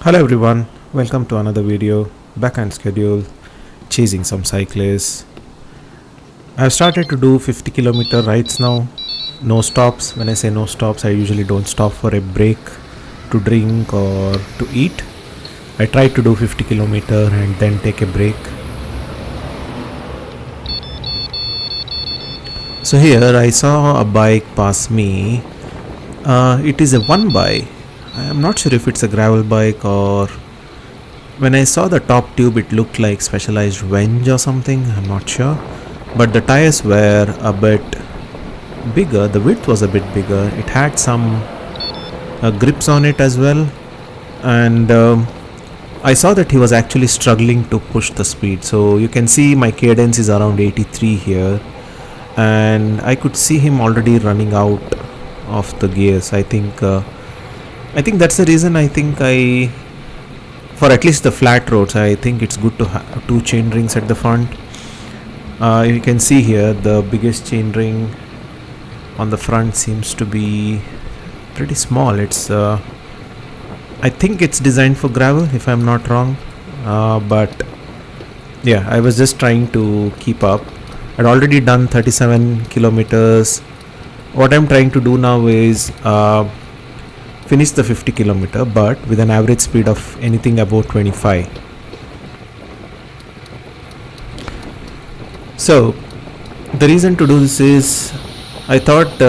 Hello everyone, welcome to another video. Back on schedule, chasing some cyclists. I've started to do 50-kilometer rides now. No stops. When I say no stops, I usually don't stop for a break to drink or to eat. I try to do 50-kilometer and then take a break. So here I saw a bike pass me. It is a one by. I'm not sure if it's a gravel bike or when I saw the top tube it looked like specialized Venge or something. I'm not sure, but the tires were a bit bigger. The width was a bit bigger. It had some grips on it as well, and I saw that he was actually struggling to push the speed. So you can see my cadence is around 83 here, and I could see him already running out of the gears. I think that's the reason. For at least the flat roads, I think it's good to have two chain rings at the front. You can see here the biggest chain ring on the front seems to be pretty small. I think it's designed for gravel, if I'm not wrong. But yeah, I was just trying to keep up. I'd already done 37 kilometers. What I'm trying to do now is finish the 50 kilometer, but with an average speed of anything above 25. So the reason to do this is I thought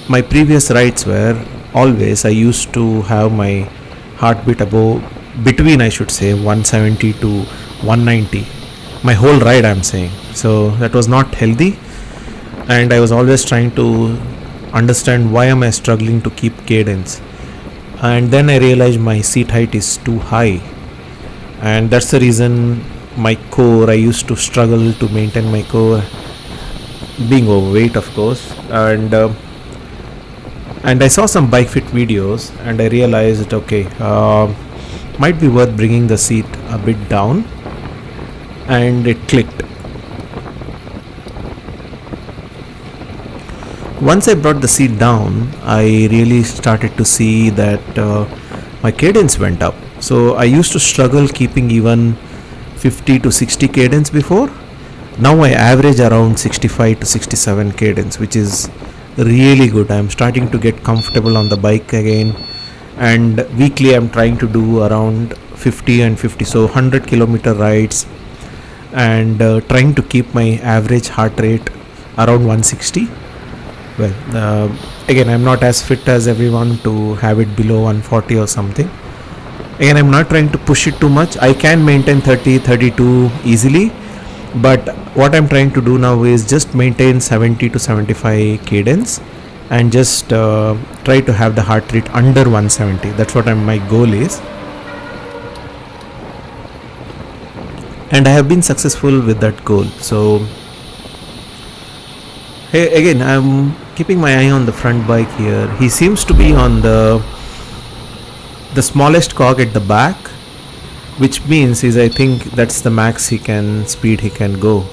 my previous rides were always I used to have my heartbeat between, I should say, 170 to 190 my whole ride, I'm saying. So that was not healthy, and I was always trying to understand why am I struggling to keep cadence. And then I realized my seat height is too high, and that's the reason my core, I used to struggle to maintain my core, being overweight of course. And I saw some bike fit videos and I realized okay, might be worth bringing the seat a bit down, and it clicked. Once I brought the seat down, I really started to see that my cadence went up. So I used to struggle keeping even 50 to 60 cadence before. Now I average around 65 to 67 cadence, which is really good. I'm starting to get comfortable on the bike again, and weekly I'm trying to do around 50 and 50, so 100 kilometer rides, and trying to keep my average heart rate around 160. Well, again, I'm not as fit as everyone to have it below 140 or something. Again, I'm not trying to push it too much. I can maintain 30, 32 easily, but what I'm trying to do now is just maintain 70 to 75 cadence and just try to have the heart rate under 170. That's what my goal is, and I have been successful with that goal. So hey, again, I'm keeping my eye on the front bike here. He seems to be on the smallest cog at the back, which means I think that's the max speed he can go.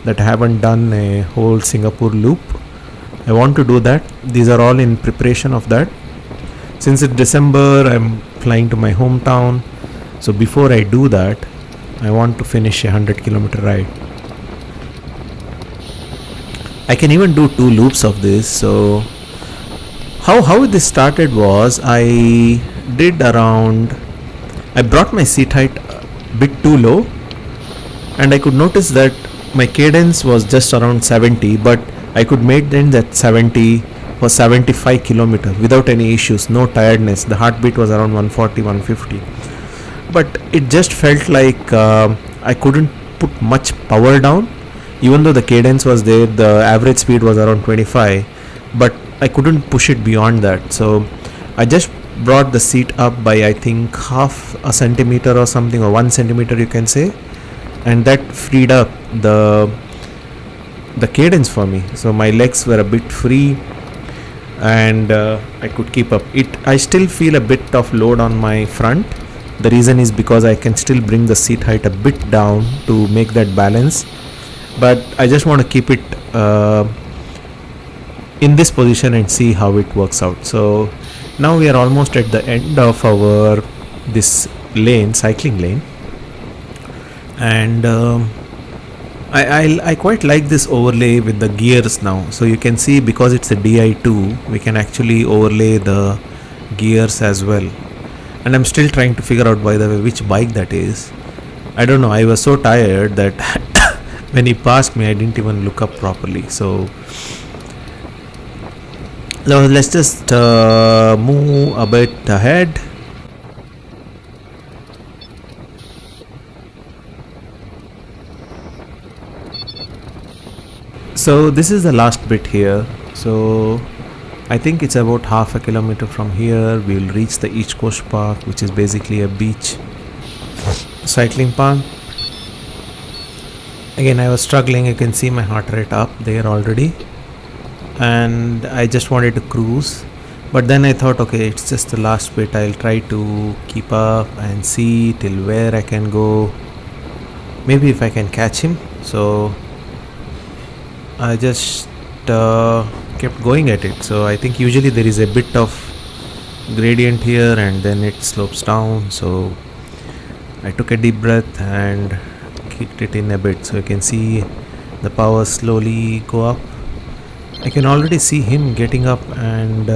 That I haven't done a whole Singapore loop. I want to do that. These are all in preparation of that. Since it's December, I'm flying to my hometown. So before I do that, I want to finish a 100-kilometer ride. I can even do 2 loops of this. So how this started was I brought my seat height a bit too low, and I could notice that my cadence was just around 70, but I could maintain that 70 for 75 kilometer without any issues, no tiredness. The heartbeat was around 140, 150, but it just felt like I couldn't put much power down. Even though the cadence was there, the average speed was around 25, but I couldn't push it beyond that. So I just brought the seat up by I think half a centimeter or something, or 1 centimeter you can say, and that freed up the cadence for me. So my legs were a bit free, and I could keep up. I still feel a bit of load on my front. The reason is because I can still bring the seat height a bit down to make that balance, but I just want to keep it in this position and see how it works out. So Now we are almost at the end of our this lane, cycling lane, and I quite like this overlay with the gears now. So you can see, because it's a Di2, we can actually overlay the gears as well. And I'm still trying to figure out, by the way, which bike that is. I don't know, I was so tired that when he passed me I didn't even look up properly. So now let's just move a bit ahead. So this is the last bit here. So I think it's about half a kilometer from here. We will reach the East Coast Park, which is basically a beach cycling park. Again, I was struggling. You can see my heart rate up there already, and I just wanted to cruise. But then I thought, okay, it's just the last bit. I'll try to keep up and see till where I can go. Maybe if I can catch him. So I just kept going at it. So I think usually there is a bit of gradient here and then it slopes down. So I took a deep breath and kicked it in a bit. So you can see the power slowly go up. I can already see him getting up and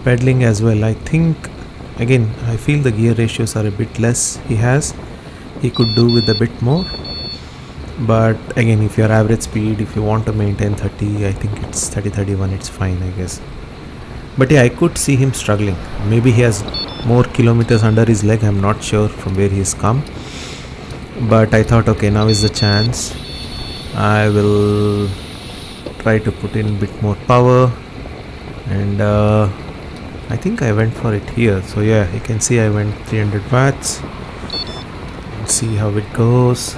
pedaling as well. I think, again, I feel the gear ratios are a bit less. He could do with a bit more. But again, if your average speed, if you want to maintain 30, I think it's 30-31, it's fine, I guess. But yeah, I could see him struggling. Maybe he has more kilometers under his leg, I'm not sure from where he's come. But I thought, okay, now is the chance. I will try to put in a bit more power. And I think I went for it here. So yeah, you can see I went 300 watts. Let's see how it goes.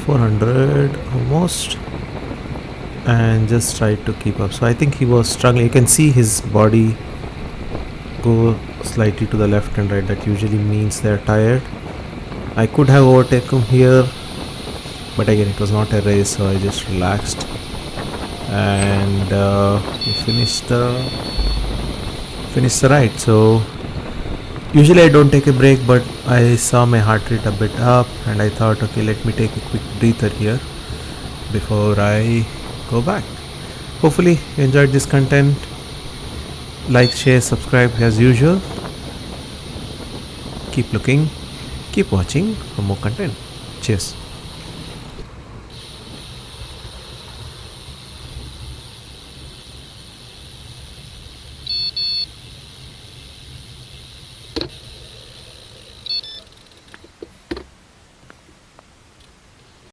400 almost, and just tried to keep up. So I think he was struggling. You can see his body go slightly to the left and right. That usually means they're tired. I could have overtaken here, but again, it was not a race, so I just relaxed and we finished the ride. So usually I don't take a break, but I saw my heart rate a bit up and I thought, okay, let me take a quick breather here before I go back. Hopefully you enjoyed this content. Like, share, subscribe as usual. Keep looking, keep watching for more content. Cheers.